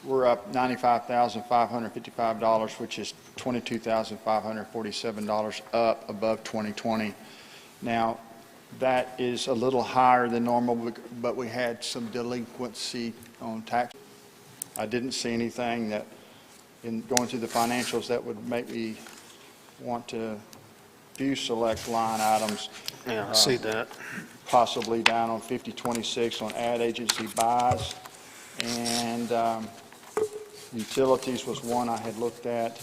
we're up $95,555, which is $22,547 up above 2020. Now, that is a little higher than normal, but we had some delinquency on tax. I didn't see anything that, in going through the financials, that would make me want to few select line items. Yeah, I see that. Possibly down on 5026 on ad agency buys. And utilities was one I had looked at.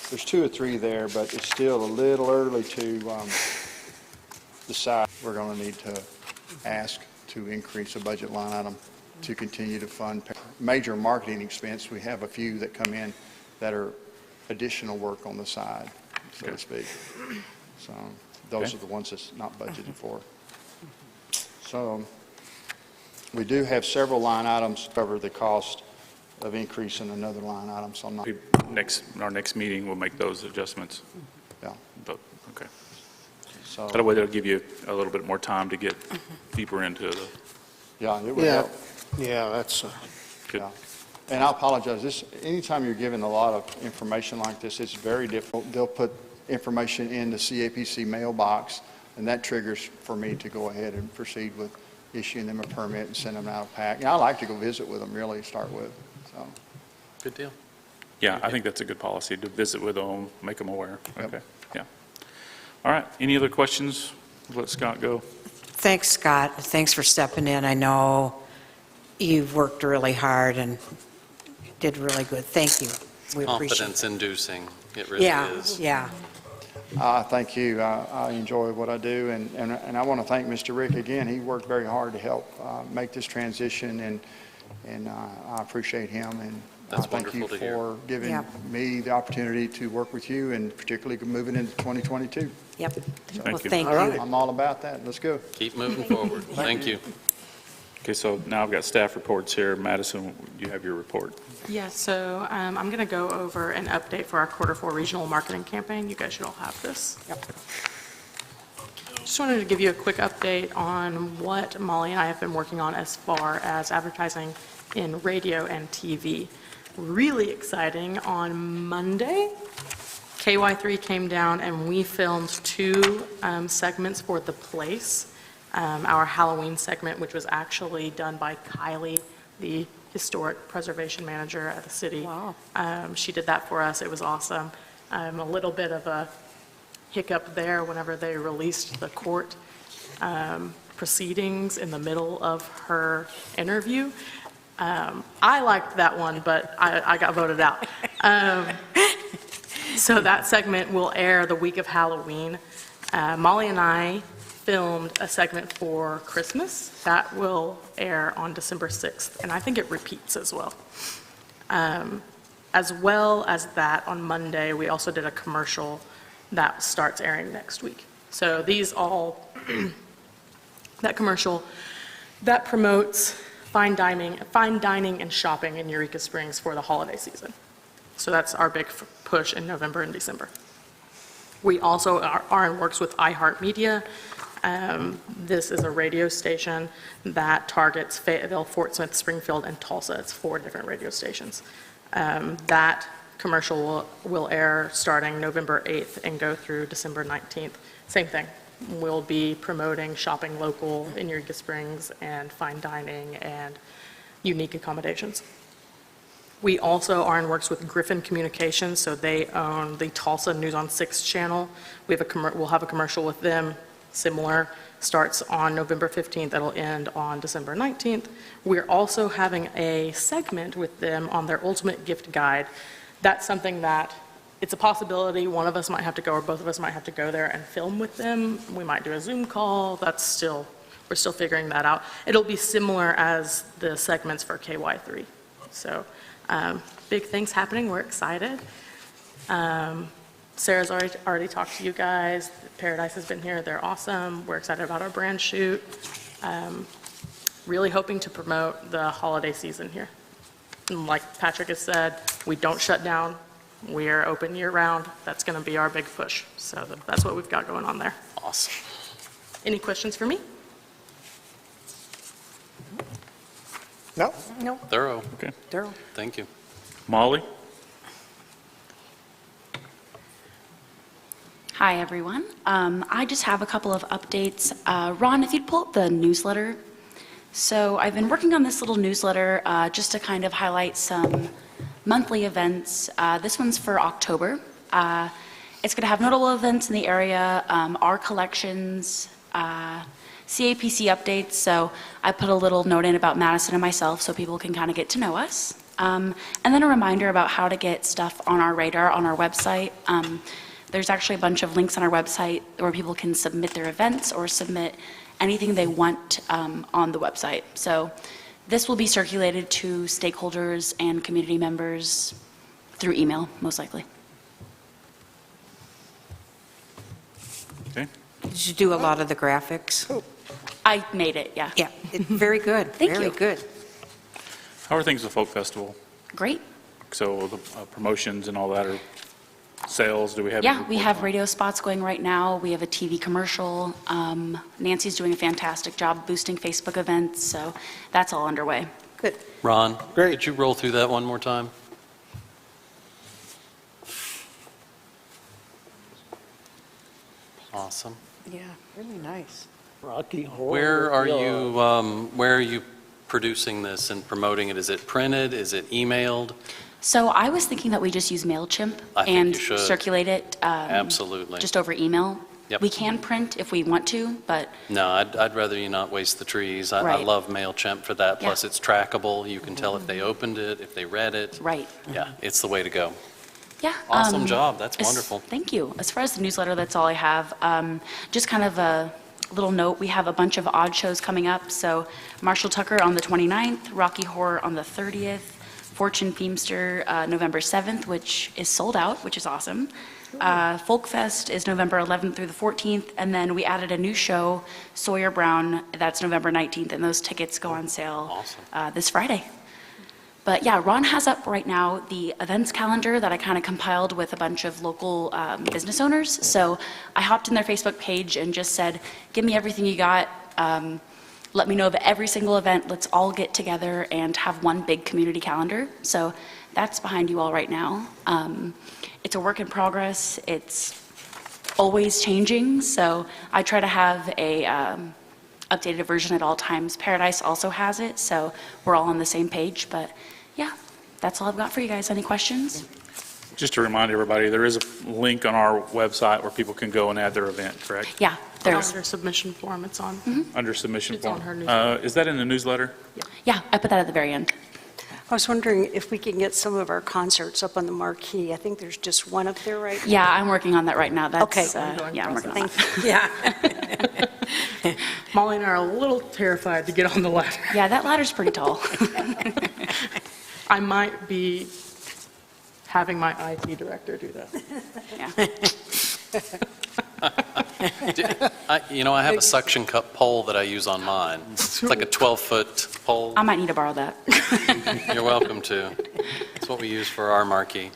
There's 2 or 3 there, but it's still a little early to decide. We're going to need to ask to increase a budget line item to continue to fund major marketing expense. We have a few that come in that are additional work on the side, so to speak. So those are the ones that's not budgeted for. So we do have several line items to cover the cost of increasing another line item. So I'm not. Our next meeting, we'll make those adjustments. Yeah. But, okay. So That way, that'll give you a little bit more time to get deeper into the. yeah, it would help. Yeah, that's, Good. Yeah. And I apologize. Anytime you're given a lot of information like this, it's very difficult. They'll put information in the CAPC mailbox, and that triggers for me to go ahead and proceed with issuing them a permit and send them out a pack. And I like to go visit with them, really, start with. So, good deal. Yeah, I think that's a good policy, to visit with them, make them aware. Yep. Okay, yeah. All right, any other questions? Let Scott go. Thanks, Scott. Thanks for stepping in. I know you've worked really hard and did really good. Thank you. We appreciate it. Confidence-inducing, it really is. Yeah. thank you. I enjoy what I do, and I want to thank Mr. Rick again. He worked very hard to help make this transition, and I appreciate him, and That's thank you wonderful to hear. for giving me the opportunity to work with you, and particularly moving into 2022. Yep. Thank Well, you. thank All right. you. I'm all about that. Let's go. Keep moving forward. Thank you. Okay, so now I've got staff reports here. Madison, you have your report. Yeah, so I'm going to go over an update for our Q4 regional marketing campaign. You guys should all have this. Yep. Just wanted to give you a quick update on what Molly and I have been working on as far as advertising in radio and TV. Really exciting, on Monday, KY3 came down and we filmed 2 segments for The Place. Our Halloween segment, which was actually done by Kylie, the historic preservation manager at the city. Wow. She did that for us. It was awesome. A little bit of a hiccup there whenever they released the court proceedings in the middle of her interview. I liked that one, but I got voted out. So that segment will air the week of Halloween. Molly and I filmed a segment for Christmas that will air on December 6th, and I think it repeats as well. As well as that, on Monday, we also did a commercial that starts airing next week. So these all, that commercial, that promotes fine dining and shopping in Eureka Springs for the holiday season. So that's our big push in November and December. We also are in works with Iheart Media. This is a radio station that targets Fayetteville, Fort Smith, Springfield, and Tulsa. It's 4 different radio stations. That commercial will air starting November 8th and go through December 19th. Same thing. We'll be promoting shopping local in Eureka Springs and fine dining and unique accommodations. We also are in works with Griffin Communications, so they own the Tulsa News on 6 channel. We'll have a commercial with them, similar, starts on November 15th, that'll end on December 19th. We're also having a segment with them on their Ultimate Gift Guide. That's something that, it's a possibility, one of us might have to go, or both of us might have to go there and film with them. We might do a Zoom call, we're still figuring that out. It'll be similar as the segments for KY3. So, big things happening, we're excited. Sarah's already talked to you guys. Paradise has been here, they're awesome. We're excited about our brand shoot. Really hoping to promote the holiday season here. And like Patrick has said, we don't shut down. We are open year round. That's gonna be our big push. So that's what we've got going on there. Awesome. Any questions for me? no? No, Thorough. Okay. Daryl. Thank you. Molly? Hi, everyone. I just have a couple of updates. Ron, if you'd pull up the newsletter. So I've been working on this little newsletter just to kind of highlight some monthly events. This one's for October. It's going to have notable events in the area, our collections, CAPC updates. So I put a little note in about Madison and myself so people can kind of get to know us. And then a reminder about how to get stuff on our radar on our website. There's actually a bunch of links on our website where people can submit their events or submit anything they want on the website. So this will be circulated to stakeholders and community members through email, most likely. Okay. Did you do a lot of the graphics? I made it, yeah. Yeah, very good. Thank Very you. good. How are things at Folk Festival? Great. So the promotions and all that, are sales, do we have? any Yeah, we reports have on? radio spots going right now. We have a TV commercial. Nancy's doing a fantastic job boosting Facebook events, so that's all underway. Good. Ron, could you roll through that one more time? Awesome. Yeah, really nice. Rocky Horror. Where are you producing this and promoting it? Is it printed? Is it emailed? So I was thinking that we just use MailChimp I think and you should. circulate it Absolutely. just over email. Yep. We can print if we want to, but No, I'd rather you not waste the trees. I Right. love MailChimp for that. Yeah. Plus, it's trackable. You can tell if they opened it, if they read it. right. Yeah, it's the way to go. Yeah. Awesome job. That's as- wonderful. Thank you. As far as the newsletter, that's all I have. Just kind of a little note, we have a bunch of odd shows coming up. So Marshall Tucker on the 29th, Rocky Horror on the 30th, Fortune Feemster November 7th, which is sold out, which is awesome. Folk Fest is November 11th through the 14th, and then we added a new show, Sawyer Brown, that's November 19th, and those tickets go on sale Awesome. this Friday. But yeah, Ron has up right now the events calendar that I kind of compiled with a bunch of local business owners. So I hopped in their Facebook page and just said, give me everything you got. Let me know of every single event. Let's all get together and have one big community calendar. So that's behind you all right now. It's a work in progress. It's always changing. So I try to have a updated version at all times. Paradise also has it, so we're all on the same page. But yeah, that's all I've got for you guys. Any questions? Just to remind everybody, there is a link on our website where people can go and add their event, correct? Yeah, there's, Under submission form, it's on. Under submission It's on form. her newsletter. Is that in the newsletter? yeah, I put that at the very end. I was wondering if we can get some of our concerts up on the marquee. I think there's just one up there right now. Yeah, I'm working on that right now. That's, Okay. yeah, I'm working on Thank that. you. Yeah. Molly and I are a little terrified to get on the ladder. Yeah, that ladder's pretty tall. I might be having my IT director do that. Yeah. I have a suction cup pole that I use on mine. It's like a 12-foot pole. I might need to borrow that. You're welcome to. It's what we use for our marquee.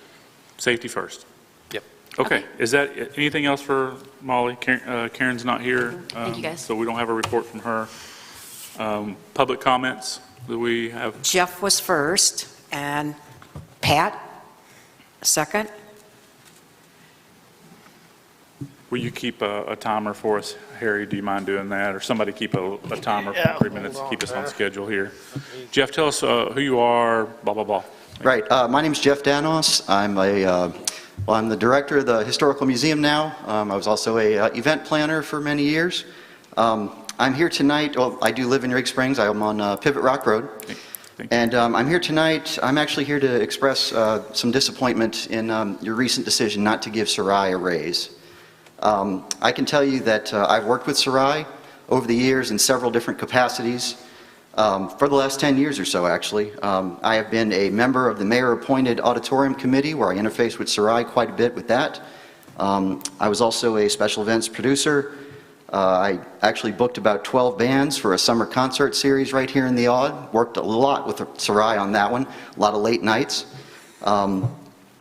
Safety first. Yep. Okay, is that, anything else for Molly? Karen's not here. Thank you, guys. So we don't have a report from her. Public comments, do we have? Jeff was first, and Pat, second. Will you keep a timer for us? Harry, do you mind doing that? Or somebody keep a timer for 3 minutes to keep us on schedule here. Jeff, tell us who you are, blah, blah, blah. Right. My name's Jeff Danos. I'm the director of the Historical Museum now. I was also a event planner for many years. I'm here tonight. Well, I do live in Rig Springs. I'm on Pivot Rock Road. Thank you. And I'm here tonight. I'm actually here to express some disappointment in your recent decision not to give Sarai a raise. I can tell you that I've worked with Sarai over the years in several different capacities. For the last 10 years or so, actually. I have been a member of the mayor-appointed Auditorium Committee, where I interface with Sarai quite a bit with that. I was also a special events producer. I actually booked about 12 bands for a summer concert series right here in the Aud. Worked a lot with Sarai on that one, a lot of late nights.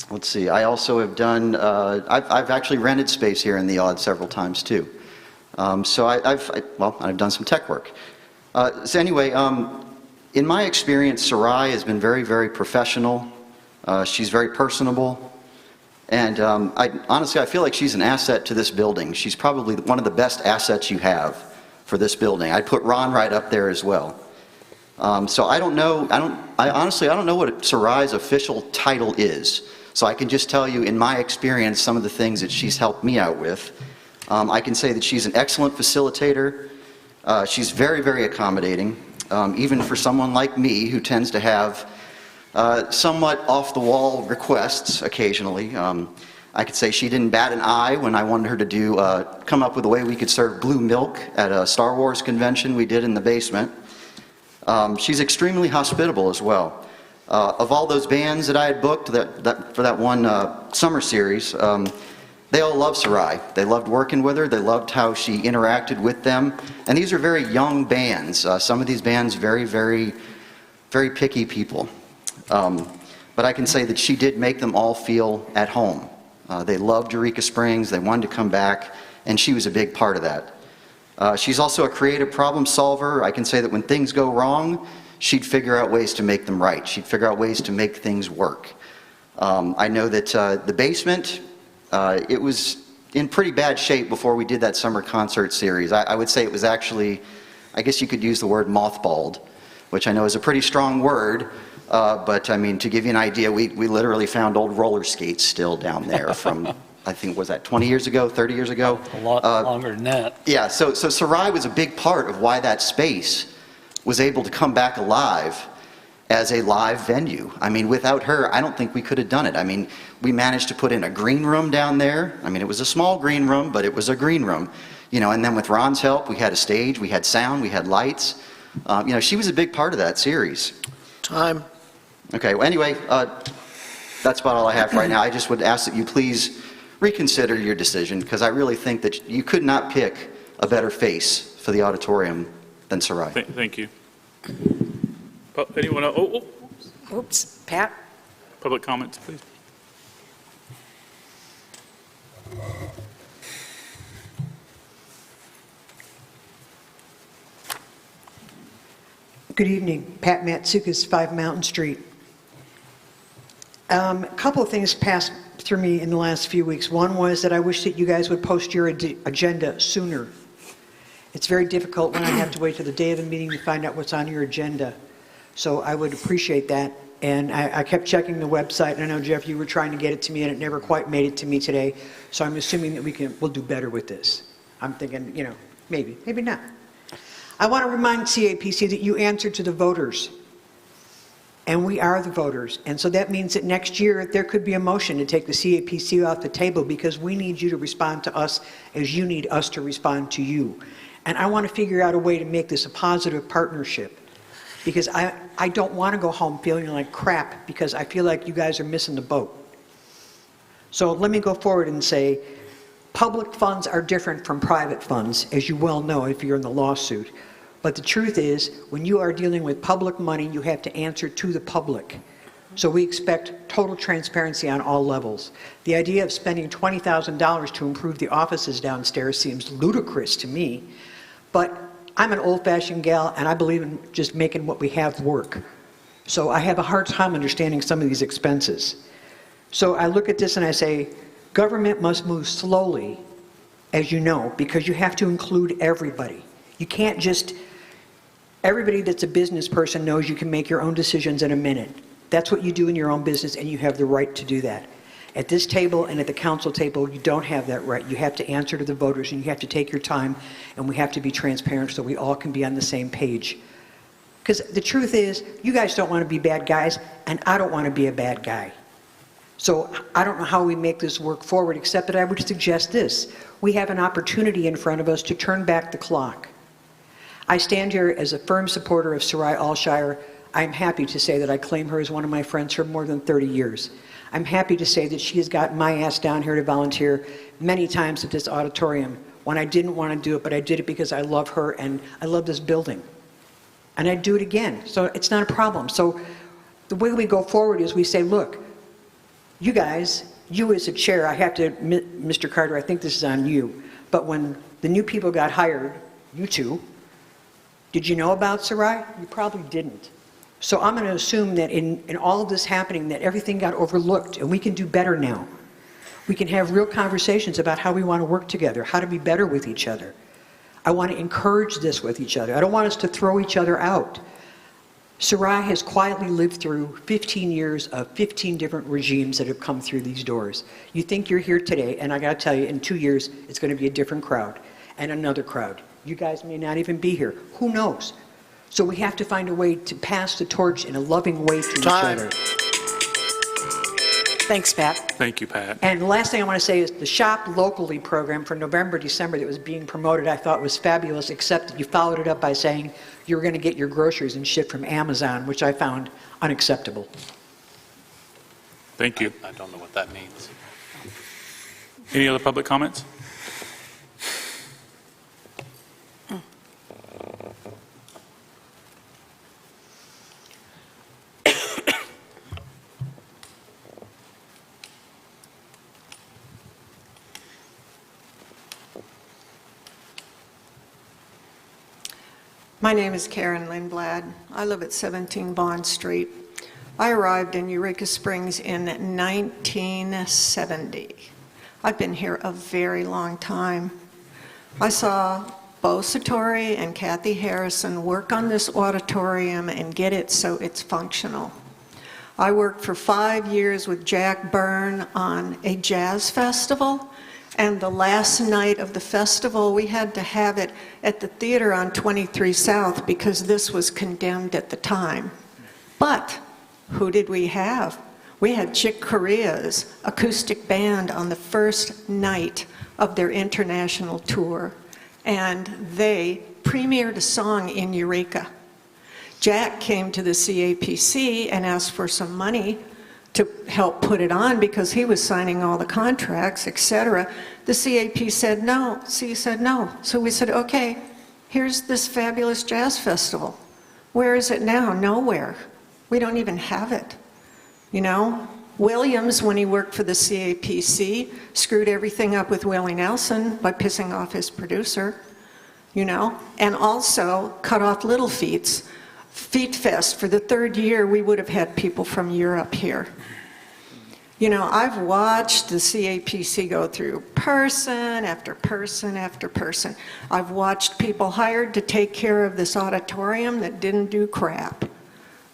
Let's see, I also have done, I've actually rented space here in the Aud several times too. So I've done some tech work. So anyway, in my experience, Sarai has been very, very professional, She's very personable. And honestly, I feel like she's an asset to this building. She's probably one of the best assets you have for this building. I'd put Ron right up there as well. So I don't know, honestly, I don't know what Sarai's official title is. So I can just tell you, in my experience, some of the things that she's helped me out with. I can say that she's an excellent facilitator. She's very, very accommodating, even for someone like me who tends to have somewhat off-the-wall requests occasionally. I could say she didn't bat an eye when I wanted her to come up with a way we could serve blue milk at a Star Wars convention we did in the basement. She's extremely hospitable as well. Of all those bands that I had booked for that one summer series, they all loved Sarai. They loved working with her. They loved how she interacted with them. And these are very young bands. Some of these bands, very, very, very picky people. But I can say that she did make them all feel at home. They loved Eureka Springs. They wanted to come back. And she was a big part of that. She's also a creative problem solver. I can say that when things go wrong, she'd figure out ways to make them right. She'd figure out ways to make things work. I know that the basement, it was in pretty bad shape before we did that summer concert series. I would say it was actually, I guess you could use the word mothballed, which I know is a pretty strong word. But I mean, to give you an idea, we literally found old roller skates still down there from, I think, was that 20 years ago, 30 years ago? A lot longer than that. Yeah, so Sarai was a big part of why that space was able to come back alive as a live venue. I mean, without her, I don't think we could have done it. I mean, we managed to put in a green room down there. I mean, it was a small green room, but it was a green room. You know, and then with Ron's help, we had a stage, we had sound, we had lights. You know, she was a big part of that series. Time. Okay, well, anyway, that's about all I have right now. I just would ask that you please reconsider your decision, because I really think that you could not pick a better face for the auditorium than Sarai. Thank you. Anyone else? Oops, Pat? Public comments, please. Good evening. Pat Matsoukas, 5 Mountain Street. A couple of things passed through me in the last few weeks. One was that I wish that you guys would post your agenda sooner. It's very difficult when I have to wait till the day of the meeting to find out what's on your agenda. So I would appreciate that. And I kept checking the website, and I know, Jeff, you were trying to get it to me, and it never quite made it to me today. So I'm assuming that we'll do better with this. I'm thinking, you know, maybe not. I want to remind CAPC that you answer to the voters. And we are the voters. And so that means that next year there could be a motion to take the CAPC off the table, because we need you to respond to us as you need us to respond to you. And I want to figure out a way to make this a positive partnership, because I don't want to go home feeling like crap, because I feel like you guys are missing the boat. So let me go forward and say, public funds are different from private funds, as you well know if you're in the lawsuit. But the truth is, when you are dealing with public money, you have to answer to the public. So we expect total transparency on all levels. The idea of spending $20,000 to improve the offices downstairs seems ludicrous to me, but I'm an old-fashioned gal, and I believe in just making what we have work. So I have a hard time understanding some of these expenses. So I look at this and I say, government must move slowly, as you know, because you have to include everybody. You can't just, everybody that's a business person knows you can make your own decisions in a minute. That's what you do in your own business, and you have the right to do that. At this table and at the council table, you don't have that right. You have to answer to the voters, and you have to take your time, and we have to be transparent so we all can be on the same page. Because the truth is, you guys don't want to be bad guys, and I don't want to be a bad guy. So I don't know how we make this work forward, except that I would suggest this. We have an opportunity in front of us to turn back the clock. I stand here as a firm supporter of Sarai Alshire. I'm happy to say that I claim her as one of my friends for more than 30 years. I'm happy to say that she has gotten my ass down here to volunteer many times at this auditorium when I didn't want to do it, but I did it because I love her and I love this building. And I'd do it again, so it's not a problem. So the way we go forward is we say, look, you guys, you as a chair, I have to admit, Mr. Carter, I think this is on you, but when the new people got hired, you two, did you know about Sarai? You probably didn't. So I'm going to assume that in all of this happening, that everything got overlooked, and we can do better now. We can have real conversations about how we want to work together, how to be better with each other. I want to encourage this with each other. I don't want us to throw each other out. Sarai has quietly lived through 15 years of 15 different regimes that have come through these doors. You think you're here today, and I got to tell you, in 2 years, it's going to be a different crowd and another crowd. You guys may not even be here. Who knows? So we have to find a way to pass the torch in a loving way to each other. Thanks, Pat. Thank you, Pat. And the last thing I want to say is the Shop Locally program for November, December that was being promoted, I thought was fabulous, except that you followed it up by saying you were going to get your groceries and shit from Amazon, which I found unacceptable. Thank you. I don't know what that means. Any other public comments? My name is Karen Lindblad. I live at 17 Bond Street. I arrived in Eureka Springs in 1970. I've been here a very long time. I saw Bo Satori and Kathy Harrison work on this auditorium and get it so it's functional. I worked for 5 years with Jack Byrne on a jazz festival. And the last night of the festival, we had to have it at the theater on 23 South because this was condemned at the time. But who did we have? We had Chick Corea's acoustic band on the first night of their international tour, and they premiered a song in Eureka. Jack came to the CAPC and asked for some money to help put it on because he was signing all the contracts, etc. The CAP said no. C said no. So we said, okay, here's this fabulous jazz festival. Where is it now? Nowhere. We don't even have it. You know, Williams, when he worked for the CAPC, screwed everything up with Willie Nelson by pissing off his producer, you know, and also cut off Little Feet's Feet Fest. For the third year, we would have had people from Europe here. You know, I've watched the CAPC go through person after person after person. I've watched people hired to take care of this auditorium that didn't do crap.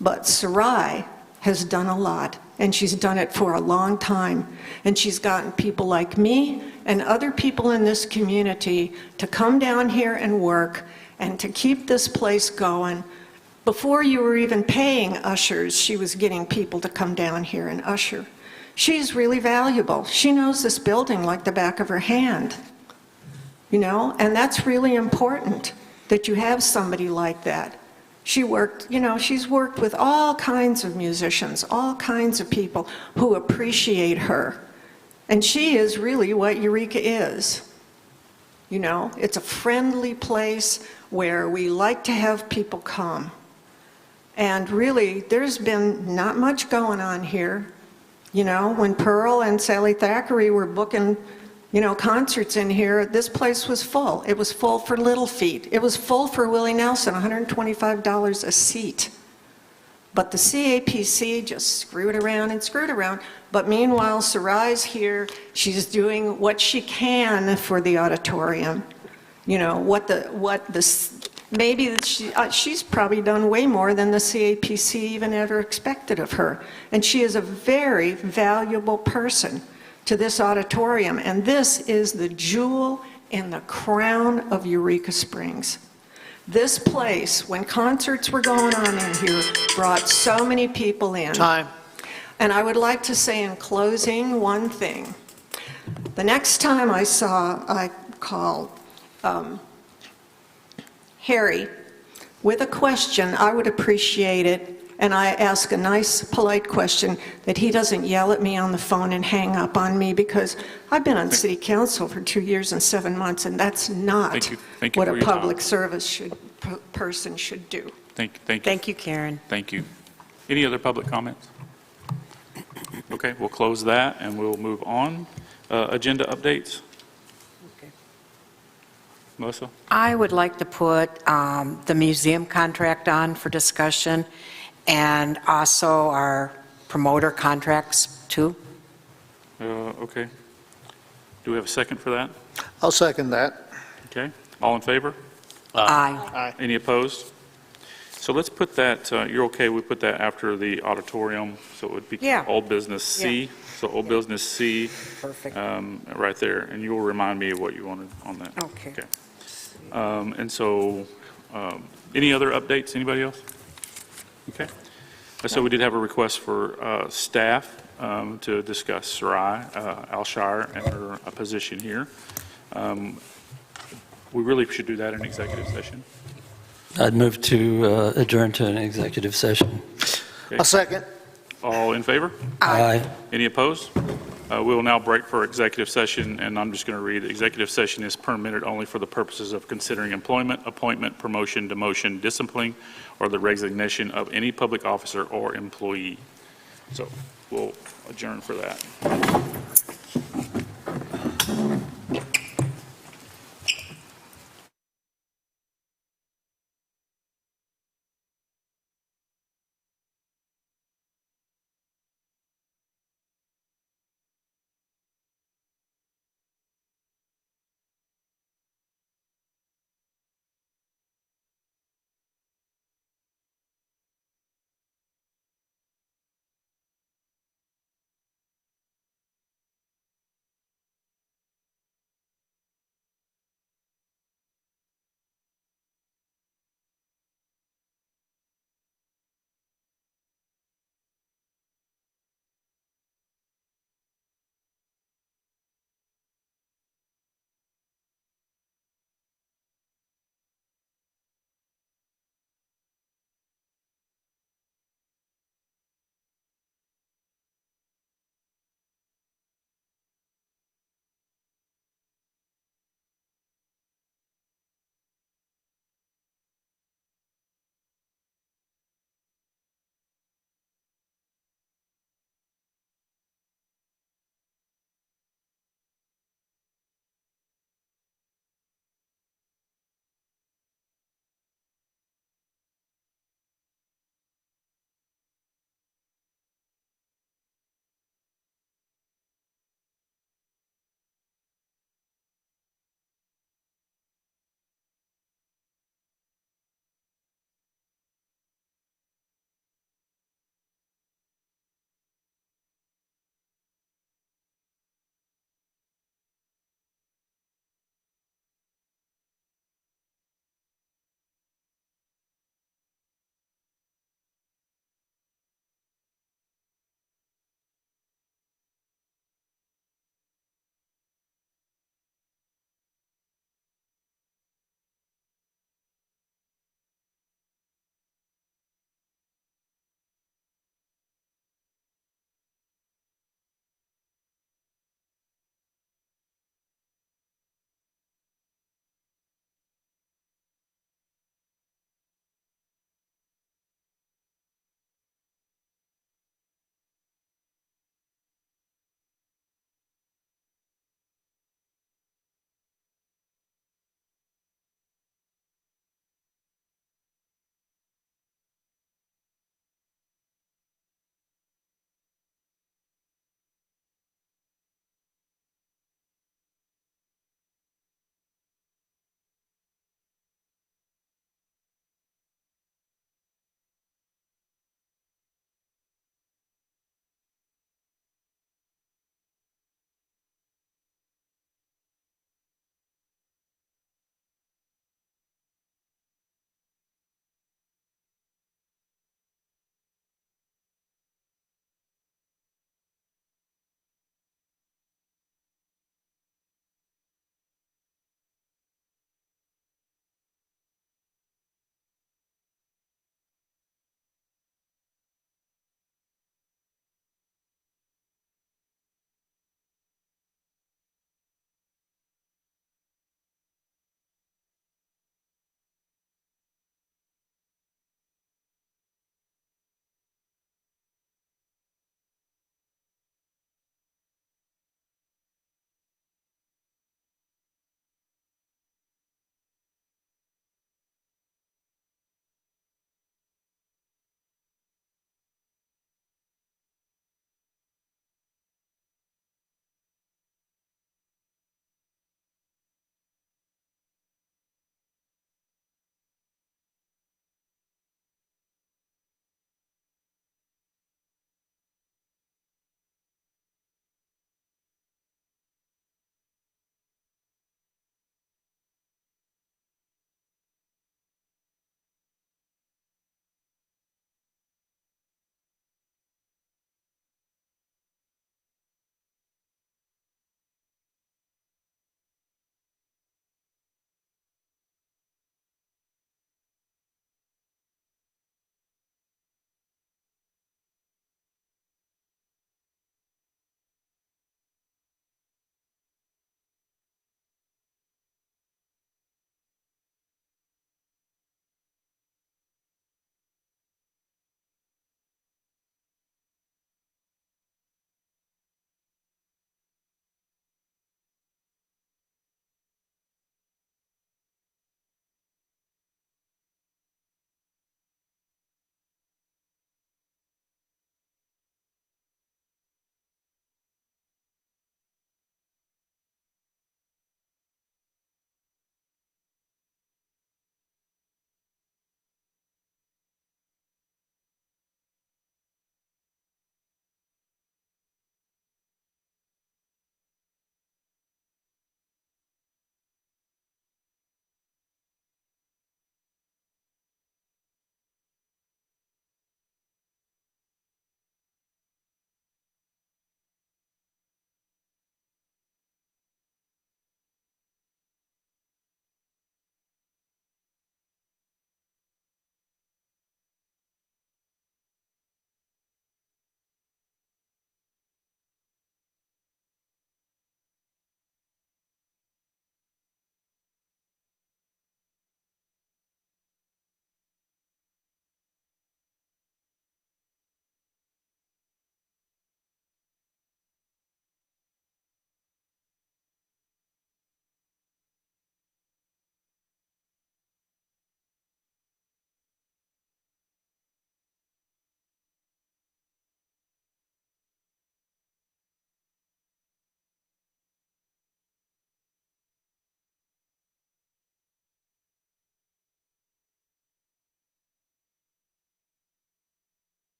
But Sarai has done a lot, and she's done it for a long time. And she's gotten people like me and other people in this community to come down here and work and to keep this place going. Before you were even paying ushers, she was getting people to come down here and usher. She's really valuable. She knows this building like the back of her hand, you know, and that's really important that you have somebody like that. She worked, you know, she's worked with all kinds of musicians, all kinds of people who appreciate her. And she is really what Eureka is. You know, it's a friendly place where we like to have people come. And really, there's been not much going on here. You know, when Pearl and Sally Thackeray were booking, you know, concerts in here, this place was full. It was full for Little Feet. It was full for Willie Nelson, $125 a seat. But the CAPC just screwed around and screwed around. But meanwhile, Sarai's here. She's doing what she can for the auditorium. You know, maybe she's probably done way more than the CAPC even ever expected of her. And she is a very valuable person to this auditorium. And this is the jewel in the crown of Eureka Springs. This place, when concerts were going on in here, brought so many people in. Time. And I would like to say in closing one thing. The next time I called Harry with a question, I would appreciate it, and I ask a nice, polite question that he doesn't yell at me on the phone and hang up on me, because I've been on city council for 2 years and 7 months, and that's not Thank you what for a your public time. service person should do. Thank you. Thank you, Karen. Thank you. Any other public comments? Okay, we'll close that and we'll move on. Agenda updates? Melissa? I would like to put the museum contract on for discussion, and also our promoter contracts too. Okay. Do we have a second for that? I'll second that. Okay. All in favor? Aye. Any opposed? So let's put that, you're okay, we put that after the auditorium, so it would be Yeah. old business C. So old business C, Perfect. right there, and you'll remind me of what you wanted on that. Okay. And so, any other updates, anybody else? Okay. So we did have a request for staff to discuss Sarai Alshire and her position here. We really should do that in executive session. I'd move to adjourn to an executive session. I'll second. All in favor? Aye. Any opposed? We will now break for executive session, and I'm just going to read, executive session is permitted only for the purposes of considering employment, appointment, promotion, demotion, discipline, or the resignation of any public officer or employee. So we'll adjourn for that.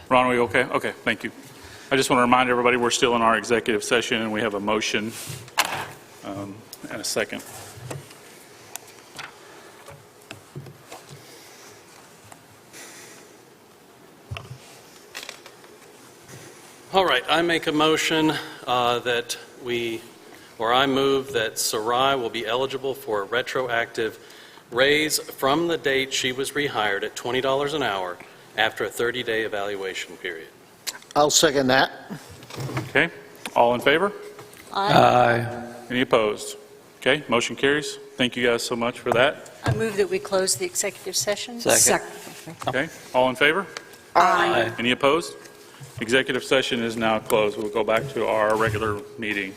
Ron, are we okay? Okay, thank you. I just want to remind everybody, we're still in our executive session, and we have a motion and a second. All right, I make a motion that I move that Sarai will be eligible for a retroactive raise from the date she was rehired at $20 an hour after a 30-day evaluation period. I'll second that. Okay, all in favor? Aye. Any opposed? Okay, motion carries. Thank you guys so much for that. I move that we close the executive session. Second. Okay, all in favor? Aye. Any opposed? Executive session is now closed. We'll go back to our regular meeting.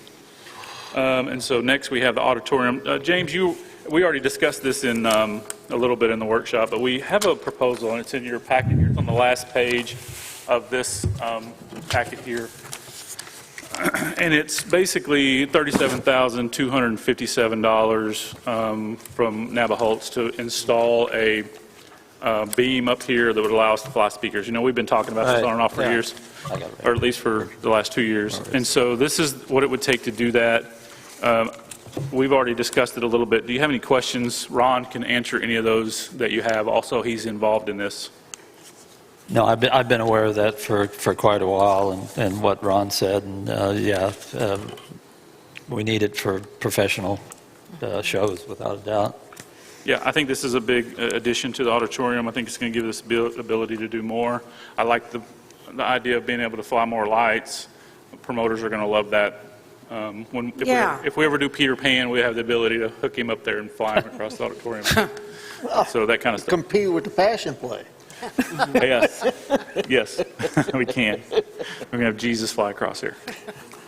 And so next we have the auditorium. James, we already discussed this in a little bit in the workshop, but we have a proposal, and it's in your packet here. It's on the last page of this packet here. And it's basically $37,257 from Navaholtz to install a beam up here that would allow us to fly speakers. You know, we've been talking about this on and off for years, or at least for the last 2 years. And so this is what it would take to do that. We've already discussed it a little bit. Do you have any questions? Ron can answer any of those that you have. Also, he's involved in this. No, I've been aware of that for quite a while, and what Ron said, and we need it for professional shows, without a doubt. Yeah, I think this is a big addition to the auditorium. I think it's going to give us the ability to do more. I like the idea of being able to fly more lights. Promoters are going to love that. If we ever do Peter Pan, we have the ability to hook him up there and fly him across the auditorium. So that kind of stuff. Compete with the Passion Play. Yes, we can. We're going to have Jesus fly across here.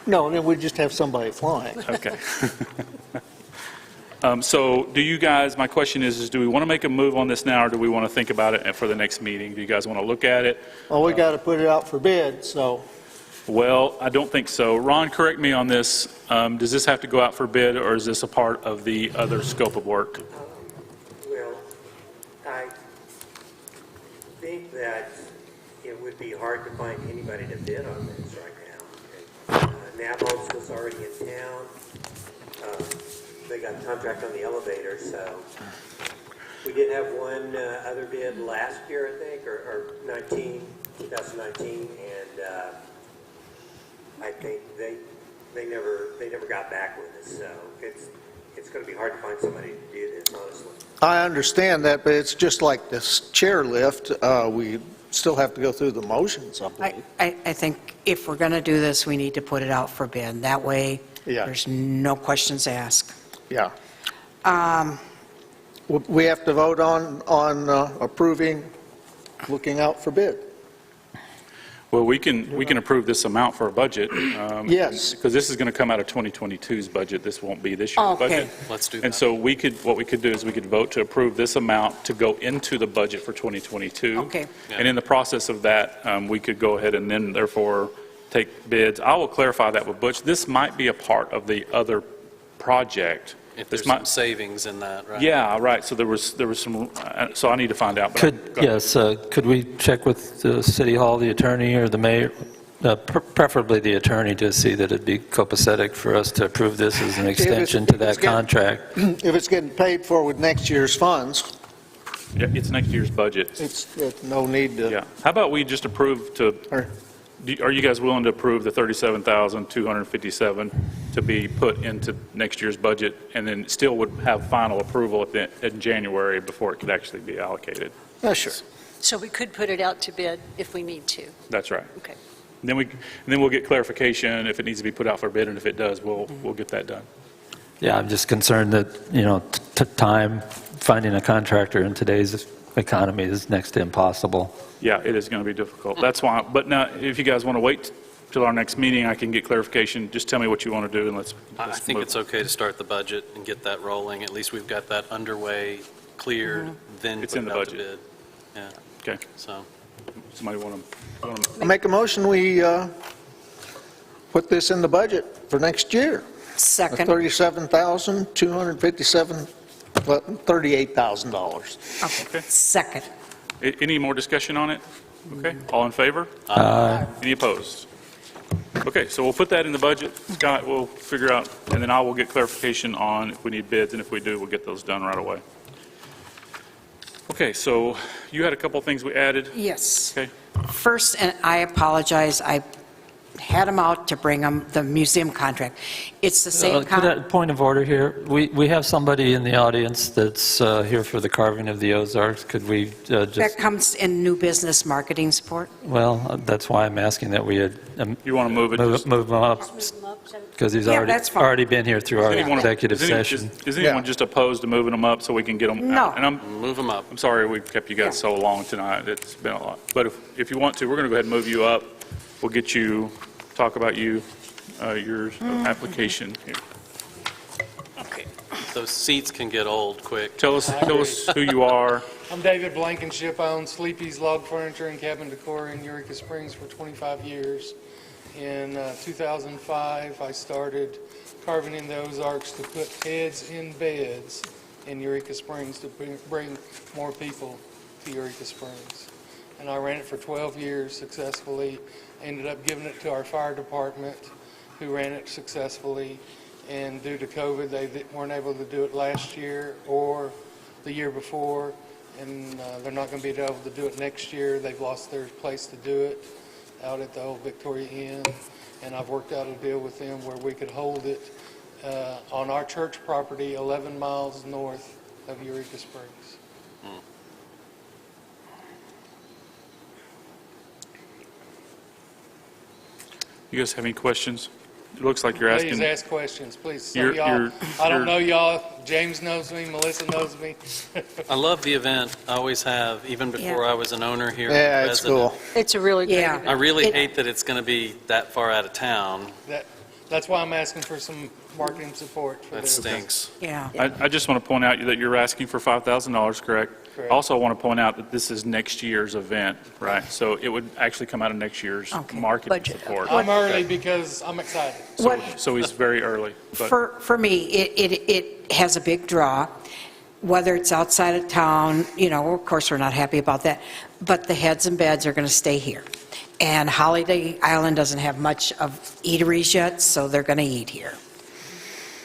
No, then we just have somebody flying. Okay. So do you guys, my question is do we want to make a move on this now, or do we want to think about it for the next meeting? Do you guys want to look at it? Well, we got to put it out for bid, so. Well, I don't think so. Ron, correct me on this. Does this have to go out for bid, or is this a part of the other scope of work? Well, I think that it would be hard to find anybody to bid on this right now. Navaholtz was already in town. They got a contract on the elevator, so we did have one other bid last year, I think, or 2019, and I think they never got back with us. So it's going to be hard to find somebody to do this, honestly. I understand that, but it's just like this chairlift. We still have to go through the motions, I believe. I think if we're going to do this, we need to put it out for bid. That way, there's no questions asked. Yeah. We have to vote on approving, looking out for bid. Well, we can approve this amount for a budget. Yes. Because this is going to come out of 2022's budget. This won't be this year's budget. Let's do that. And so what we could do is we could vote to approve this amount to go into the budget for 2022. Okay. And in the process of that, we could go ahead and then therefore take bids. I will clarify that with Butch. This might be a part of the other project. If there's some savings in that, right? Yeah, right. So there was some, so I need to find out. Could we check with the City Hall, the attorney, or the mayor, preferably the attorney, to see that it'd be copacetic for us to approve this as an extension to that contract? If it's getting paid for with next year's funds, Yeah, it's next year's budget. it's no need to. Yeah. How about we just approve are you guys willing to approve the $37,257 to be put into next year's budget, and then still would have final approval in January before it could actually be allocated? Yeah, sure. So we could put it out to bid if we need to. That's right. Okay. Then we'll get clarification if it needs to be put out for bid, and if it does, we'll get that done. Yeah, I'm just concerned that, time, finding a contractor in today's economy is next to impossible. Yeah, it is going to be difficult. That's why. But now, if you guys want to wait till our next meeting, I can get clarification. Just tell me what you want to do, and let's I think move. it's okay to start the budget and get that rolling. At least we've got that underway, cleared, then It's put in it the out to budget. bid. Yeah, Okay. so. Somebody want to? I make a motion, we put this in the budget for next year. Second. $37,257, $38,000. Okay. Second. Any more discussion on it? Okay, all in favor? Any opposed? Okay, so we'll put that in the budget. Scott, we'll figure out, and then I will get clarification on if we need bids, and if we do, we'll get those done right away. Okay, so you had a couple things we added. Yes. Okay. First, and I apologize, I had them out to bring them, the museum contract. It's the same Point of order here. We have somebody in the audience that's here for the carving of the Ozarks. Could we that just, comes in new business marketing support. well, that's why I'm asking that we had You want to move it? move him up, because he's Yeah, that's fine. already been here through our Anyone- executive is any- session. Is anyone just opposed to moving them up so we can get them No. out? And Move them up. I'm sorry we kept you guys so long tonight. It's been a lot. But if you want to, we're going to go ahead and move you up. We'll get you, talk about you, your application here. Okay. Those seats can get old quick. Tell us who you are. I'm David Blankenship. I own Sleepy's Log Furniture and Cabin Decor in Eureka Springs for 25 years. In 2005, I started carving in the Ozarks to put heads in beds in Eureka Springs to bring more people to Eureka Springs. And I ran it for 12 years successfully. Ended up giving it to our fire department, who ran it successfully. And due to COVID, they weren't able to do it last year or the year before. And they're not going to be able to do it next year. They've lost their place to do it out at the old Victoria Inn. And I've worked out a deal with them where we could hold it on our church property 11 miles north of Eureka Springs. You guys have any questions? It looks like you're asking. Please ask questions, please. So You're- y'all, you're- I don't you're- know y'all. James knows me. Melissa knows me. I love the event. I always have, even before I was an owner here. Yeah, it's resident. cool. It's a really great Yeah. event. I really hate that it's going to be that far out of town. That's why I'm asking for some marketing support for That this. stinks. Yeah. I just want to point out that you're asking for $5,000, correct? Correct. Also, I want to point out that this is next year's event, right? So it would actually come out of next year's Okay. marketing Budget. support. I'm early because I'm excited. So he's very early. But For me, it has a big draw, whether it's outside of town, of course, we're not happy about that, but the heads and beds are going to stay here. And Holiday Island doesn't have much of eateries yet, so they're going to eat here.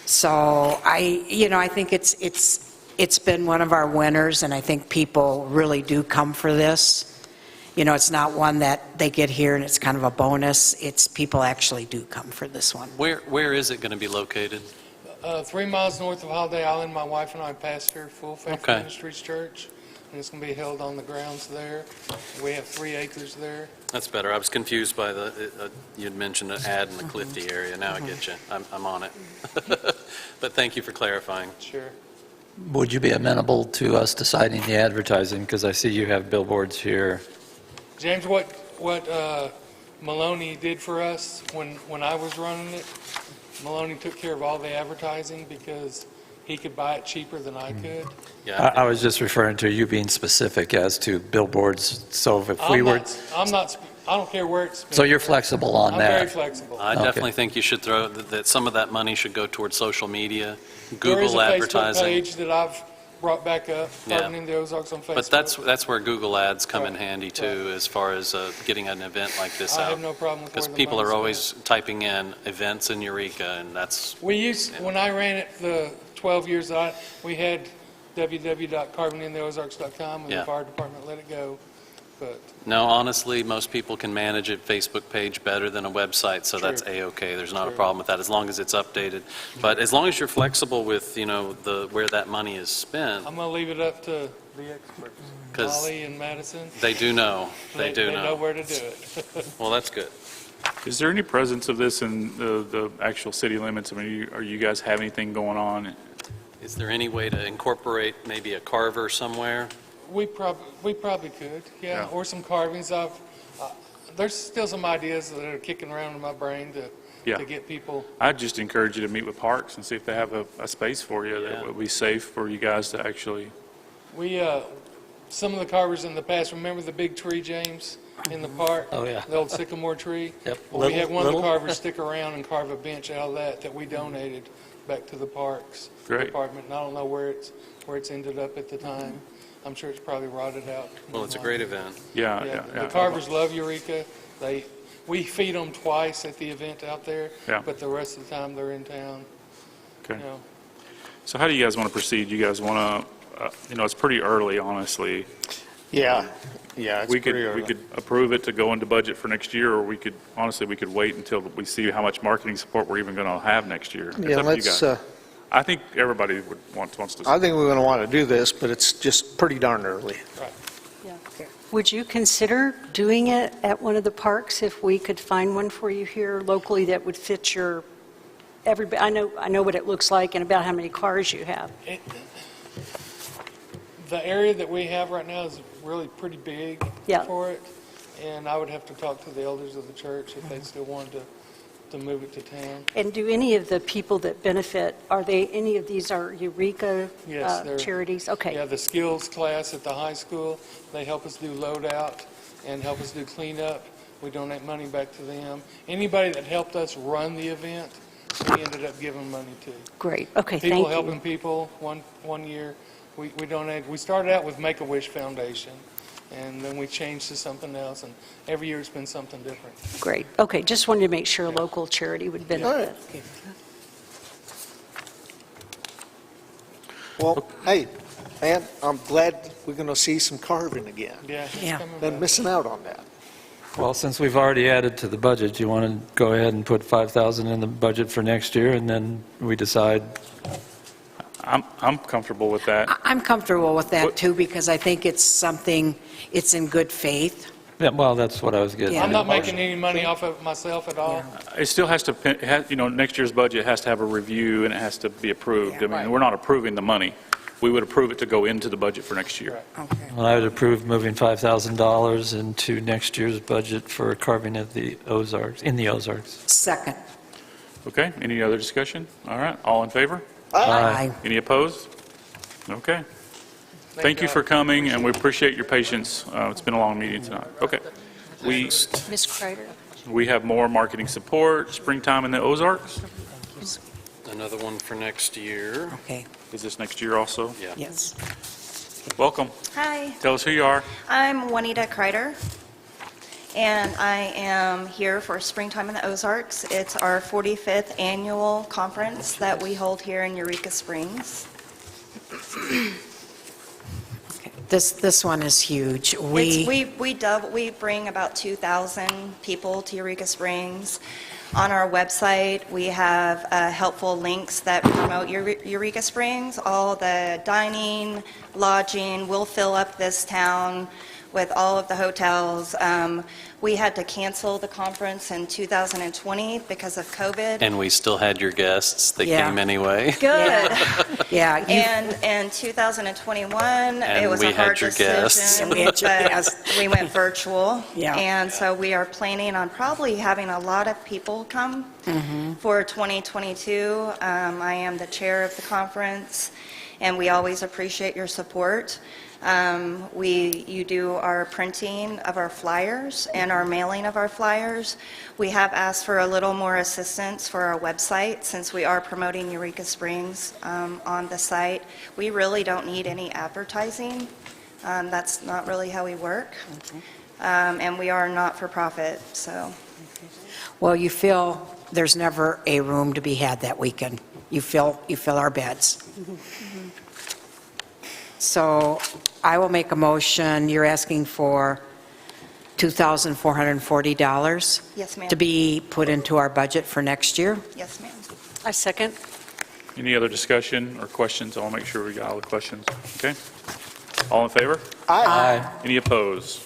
So I think it's been one of our winners, and I think people really do come for this. It's not one that they get here and it's kind of a bonus. It's people actually do come for this one. Where is it going to be located? 3 miles north of Holiday Island, my wife and I pastor Full Faith Okay. Ministries Church, and it's going to be held on the grounds there. We have 3 acres there. That's better. I was confused by you'd mentioned an ad in the Clifty area. Now I get you. I'm on it. But thank you for clarifying. Sure. Would you be amenable to us deciding the advertising? Because I see you have billboards here. James, what Maloney did for us when I was running it, Maloney took care of all the advertising because he could buy it cheaper than I could. Yeah. I was just referring to you being specific as to billboards, so if we were, I don't care where it's spent. so you're flexible on I'm very that? flexible. I Okay. definitely think you should throw that some of that money should go towards social media, There is Google a Facebook advertising. page that I've brought back up, Yeah. Gardening in the Ozarks on Facebook. But that's where Google ads come in handy too, as far as getting an event like this I out. have no problem with Because where the people are money's always typing in events in Eureka, and that's, when I ran it the 12 years that we had www.carbonintheozarks.com, and Yeah. the fire department let it go. But no, honestly, most people can manage a Facebook page better than a website, so that's True. A-okay. There's not a True. problem with that, as long as it's updated. But as long as you're flexible with, where that money is spent, I'm going to leave it up to the experts, 'Cause Molly and Madison. they do know. They do They know know. where to do it. Well, that's good. is there any presence of this in the actual city limits? I mean, are you guys have anything going on? Is there any way to incorporate maybe a carver somewhere? We probably could, yeah, Yeah. or some carvings. There's still some ideas that are kicking around in my brain Yeah. to get people. I'd just encourage you to meet with Parks and see if they have a space for you Yeah. that would be safe for you guys to actually. Some of the carvers in the past, remember the big tree, James, in the park? Oh, yeah. The old sycamore tree? Yep. Well, we had one of the Little. carvers stick around and carve a bench out of that we donated back to the Parks Great. Department. And I don't know where where it's ended up at the time. I'm sure it's probably rotted out. Well, it's a great event. Yeah. The Carvers love Eureka. We feed them twice at the event out there, Yeah. but the rest of the time they're in town. Okay. You know. So how do you guys want to proceed? You guys want to, it's pretty early, honestly. Yeah, it's We pretty early. could approve it to go into budget for next year, or we could wait until we see how much marketing support we're even going to have next year. It's Yeah, up to you let's, guys. I think everybody wants to. I think we're going to want to do this, but it's just pretty darn early. Would you consider doing it at one of the parks if we could find one for you here locally that would fit your, everybody, I know what it looks like and about how many cars you have. The area that we have right now is really pretty big Yeah. for it, and I would have to talk to the elders of the church if they still wanted to move it to town. And do any of the people that benefit, any of these are Eureka Yes, they're- charities? Okay. Yeah, the skills class at the high school, they help us do load out and help us do cleanup. We donate money back to them. Anybody that helped us run the event, we ended up giving money to. Great. Okay, thank People you. helping people. One year, we donated. We started out with Make-A-Wish Foundation, and then we changed to something else, and every year it's been something different. Great. Okay, just wanted to make sure a local charity would benefit. Well, hey, man, I'm glad we're going to see some carving again. Yeah, it's Yeah. coming Been back. missing out on that. Well, since we've already added to the budget, do you want to go ahead and put 5,000 in the budget for next year, and then we decide? I'm comfortable with that. I'm comfortable with that, too, because I think it's something, it's in good faith. Yeah, well, that's what I was getting Yeah. I'm at. not making any money off of myself at all. It still has to, next year's budget has to have a review and it has to be approved. I Right. mean, we're not approving the money. We would approve it to go into the budget for next year. Okay. Well, I would approve moving $5,000 into next year's budget for carving at the Ozarks, in the Ozarks. Second. Okay, any other discussion? All right, all in favor? Aye. Any opposed? Okay. Thank you for coming, and we appreciate your patience. It's been a long meeting tonight. Okay. Ms. Kreider? We have more marketing support, springtime in the Ozarks. Another one for next year. Okay, Is this next year also? Yeah. yes. Welcome. Hi, Tell us who you are. I'm Juanita Kreider, and I am here for Springtime in the Ozarks. It's our 45th annual conference that we hold here in Eureka Springs. Okay. This one is huge. We bring about 2,000 people to Eureka Springs. On our website, we have helpful links that promote Eureka Springs. All the dining, lodging will fill up this town with all of the hotels. We had to cancel the conference in 2020 because of COVID. And we still had your guests that Yeah. came anyway. Good. Yeah. And in 2021, it was we a had hard your guests. decision, And we had your but guests. we went virtual. Yeah. And so we are planning on probably having a lot of people come for 2022. I am the chair of the conference, and we always appreciate your support. You do our printing of our flyers and our mailing of our flyers. We have asked for a little more assistance for our website since we are promoting Eureka Springs on the site. We really don't need any advertising. That's not really how we work. And we are not-for-profit, so. Well, you feel there's never a room to be had that weekend. You fill our beds. So I will make a motion. You're asking for $2,440? Yes, ma'am. To be put into our budget for next year? Yes, ma'am. I second. Any other discussion or questions? I'll make sure we got all the questions. Okay? All in favor? Aye. Any opposed?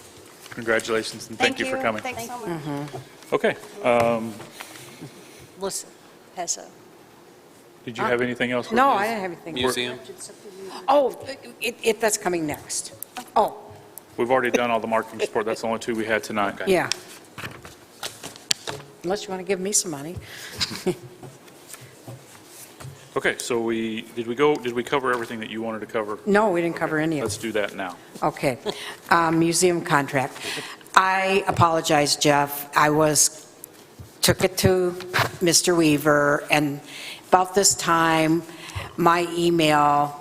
Congratulations, and thank you for coming. Thanks so much. Okay. Melissa has a, Did you have anything else? No, I didn't have anything. Museum? Oh, that's coming next. Oh, We've already done all the marketing support. That's the only two we had tonight. yeah. Unless you want to give me some money. Okay, so did we cover everything that you wanted to cover? No, we didn't cover any of it. Let's do that now. Okay. Museum contract. I apologize, Jeff. Took it to Mr. Weaver, and about this time, my email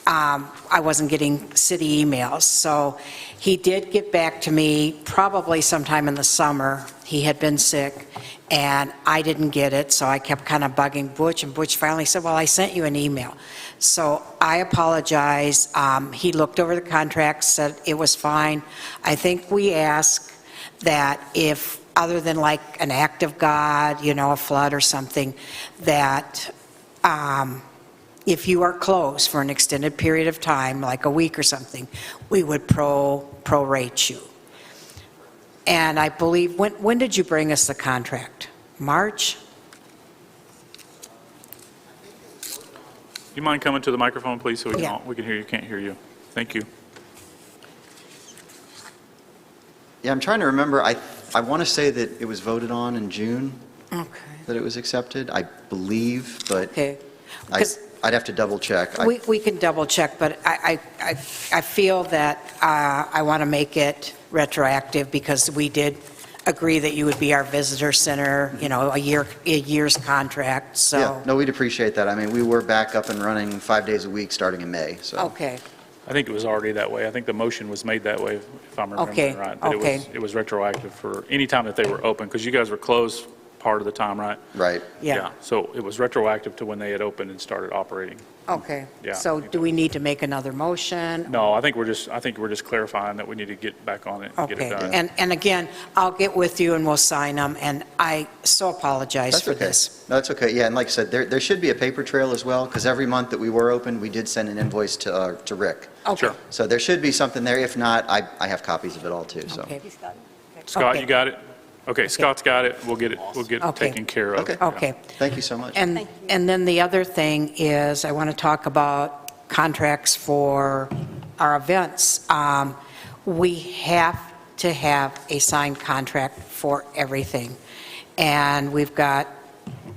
I wasn't getting city emails. So he did get back to me probably sometime in the summer. He had been sick, and I didn't get it, so I kept kind of bugging Butch, and Butch finally said, well, I sent you an email. So I apologize. He looked over the contract, said it was fine. I think we asked that if, other than like an act of God, a flood or something, that if you are closed for an extended period of time, like a week or something, we would prorate you. And I believe, when did you bring us the contract? March? You mind coming to the microphone, please, so Yeah. we can hear you, can't hear you. Thank you. Yeah, I'm trying to remember. I want to say that it was voted on in June, Okay. that it was accepted, I believe, but Okay. 'Cause I'd have to double check. we can double check, but I feel that I want to make it retroactive because we did agree that you would be our visitor center, a year's contract, so. Yeah, no, we'd appreciate that. I mean, we were back up and running 5 days a week starting in May, so. Okay, I think it was already that way. I think the motion was made that way, if I'm Okay, remembering right. But okay. it was retroactive for any time that they were open, because you guys were closed part of the time, right? Right. yeah, So it was retroactive to when they had opened and started operating. okay. Yeah. So do we need to make another motion? No, I think we're just clarifying that we need to get back on it and get it Okay, done. and again, I'll get with you and we'll sign them, and I so apologize That's for okay. this. No, that's okay. Yeah, and like I said, there should be a paper trail as well, because every month that we were open, we did send an invoice to Rick. Okay, Sure. So there should be something there. If not, I have copies of it all too, so. okay. Scott, Okay. you got it? Okay, Scott's got it. We'll get it Okay. taken care of. Okay. Yeah. Okay. Thank you so much. And then the other thing is, I want to talk about contracts for our events. We have to have a signed contract for everything. And we've got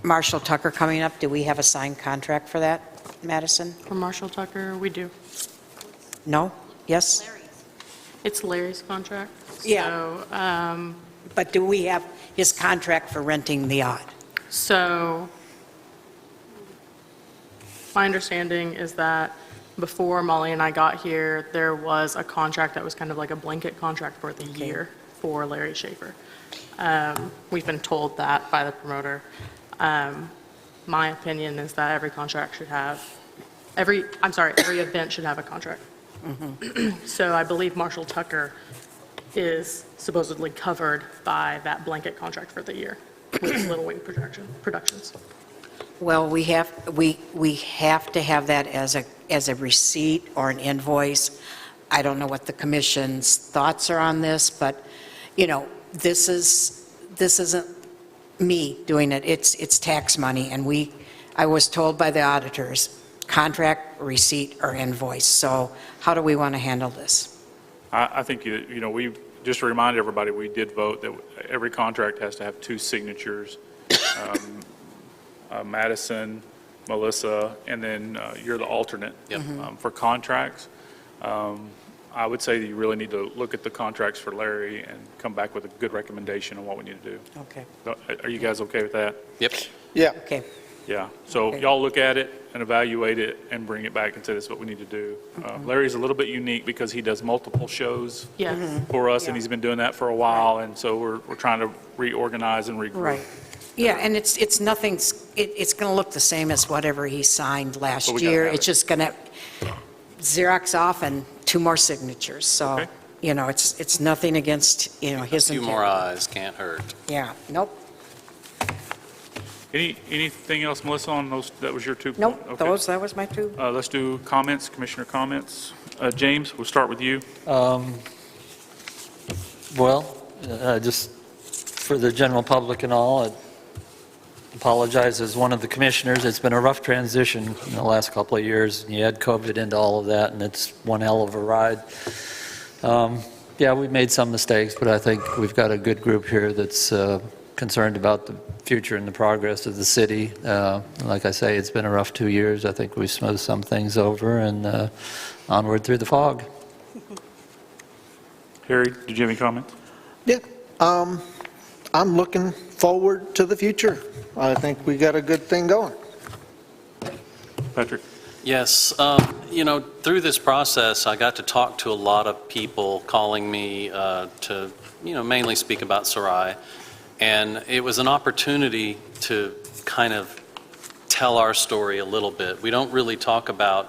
Marshall Tucker coming up. Do we have a signed contract for that, Madison? For Marshall Tucker, we do. No? Yes? It's Larry's contract. Yeah. So, But do we have his contract for renting the yacht? So, my understanding is that before Molly and I got here, there was a contract that was kind of like a blanket contract for the year for Larry Schaefer. We've been told that by the promoter. My opinion is that every event should have a contract. So I believe Marshall Tucker is supposedly covered by that blanket contract for the year with Little Wing Productions. Well, we have to have that as a receipt or an invoice. I don't know what the commission's thoughts are on this, but, this isn't me doing it. It's tax money, and I was told by the auditors, contract, receipt, or invoice. So how do we want to handle this? I think, we, just to remind everybody, we did vote that every contract has to have 2 signatures. Madison, Melissa, and then you're the alternate for contracts. I would say that you really need to look at the contracts for Larry and come back with a good recommendation on what we need to do. Okay. Are you guys okay with that? Yep. Yeah. Okay. Yeah, so Okay. y'all look at it and evaluate it and bring it back and say this is what we need to do. Larry's a little bit unique because he does multiple shows Yes. for us, and Yeah. he's been doing that for a while, and so we're trying to reorganize and regroup. Right. Yeah, and it's nothing's, it's going to look the same as whatever he signed last But we gotta year. have It's it. just going to Xerox off and 2 more signatures. So, Okay. it's nothing against, his A few intent. more eyes can't hurt. Yeah, nope, Anything else, Melissa, on those? That was your 2? nope, Okay. that was my 2. Let's do comments, commissioner comments. James, we'll start with you. Just for the general public and all, I apologize as one of the commissioners. It's been a rough transition in the last couple of years. You add COVID into all of that, and it's one hell of a ride. Yeah, we've made some mistakes, but I think we've got a good group here that's concerned about the future and the progress of the city. Like I say, it's been a rough 2 years. I think we smoothed some things over, and onward through the fog. Harry, did you have any comments? Yeah. I'm looking forward to the future. I think we got a good thing going. Patrick? Yes, through this process, I got to talk to a lot of people calling me to, mainly speak about Sarai. And it was an opportunity to kind of tell our story a little bit. We don't really talk about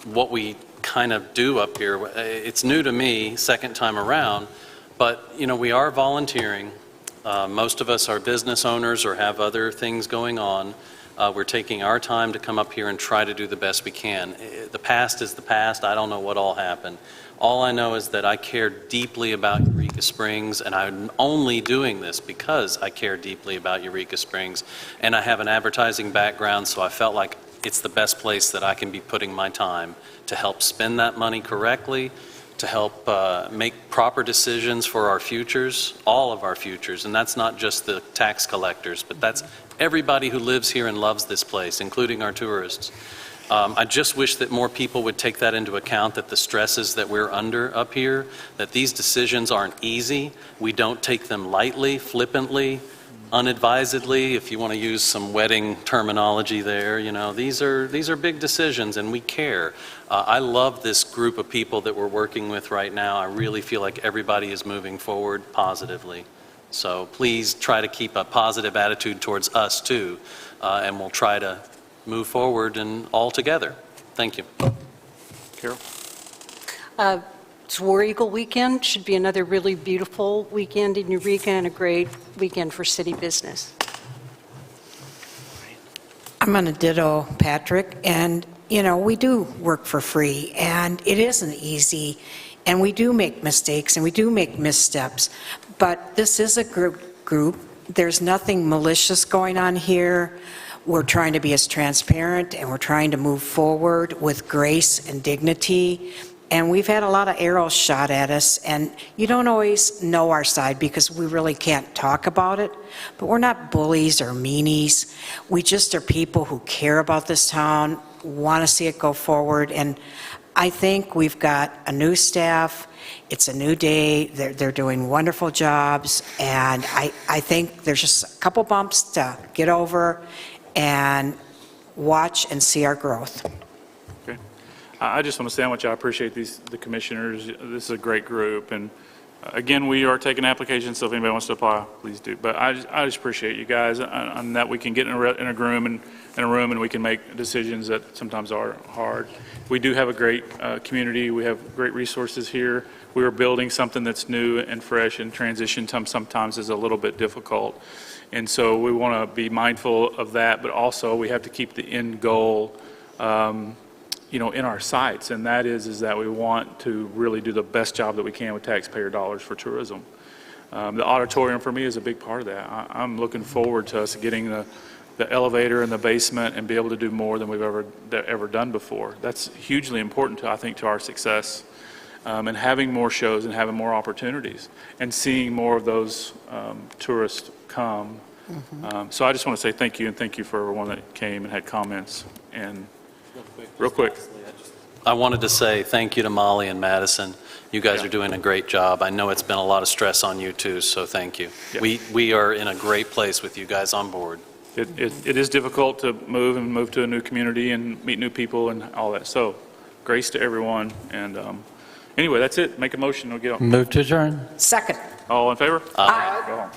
what we kind of do up here. It's new to me, second time around, but, we are volunteering. Most of us are business owners or have other things going on. We're taking our time to come up here and try to do the best we can. The past is the past. I don't know what all happened. All I know is that I care deeply about Eureka Springs, and I'm only doing this because I care deeply about Eureka Springs. And I have an advertising background, so I felt like it's the best place that I can be putting my time to help spend that money correctly, to help make proper decisions for our futures, all of our futures. And that's not just the tax collectors, but that's everybody who lives here and loves this place, including our tourists. I just wish that more people would take that into account, that the stresses that we're under up here, that these decisions aren't easy. We don't take them lightly, flippantly, unadvisedly, if you want to use some wedding terminology there. These are big decisions, and we care. I love this group of people that we're working with right now. I really feel like everybody is moving forward positively. So please try to keep a positive attitude towards us too, and we'll try to move forward and all together. Thank you. Carol? It's War Eagle weekend. Should be another really beautiful weekend in Eureka and a great weekend for city business. I'm going to ditto Patrick, and, we do work for free, and it isn't easy, and we do make mistakes, and we do make missteps, but this is a group. There's nothing malicious going on here. We're trying to be as transparent, and we're trying to move forward with grace and dignity. And we've had a lot of arrows shot at us, and you don't always know our side because we really can't talk about it. But we're not bullies or meanies. We just are people who care about this town, want to see it go forward. And I think we've got a new staff. It's a new day. They're doing wonderful jobs. And I think there's just a couple bumps to get over and watch and see our growth. Okay. I just want to say how much I appreciate the commissioners. This is a great group. And again, we are taking applications, so if anybody wants to apply, please do. But I just appreciate you guys, and that we can get in a room and we can make decisions that sometimes are hard. We do have a great community. We have great resources here. We are building something that's new and fresh, and transition sometimes is a little bit difficult. And so we want to be mindful of that, but also we have to keep the end goal in our sights, and that is that we want to really do the best job that we can with taxpayer dollars for tourism. The auditorium for me is a big part of that. I'm looking forward to us getting the elevator in the basement and be able to do more than we've ever done before. That's hugely important I think to our success, and having more shows and having more opportunities and seeing more of those tourists come. Mm-hmm. So I just want to say thank you, and thank you for everyone that came and had comments. And real quick. I wanted to say thank you to Molly and Madison. You guys are doing a great job. I know it's been a lot of stress on you too, so thank you. Yeah. We are in a great place with you guys on board. It is difficult to move to a new community and meet new people and all that. So grace to everyone. And anyway, that's it. Make a motion. We'll get on. Move to adjourn. Second. All in favor? Aye. Go home.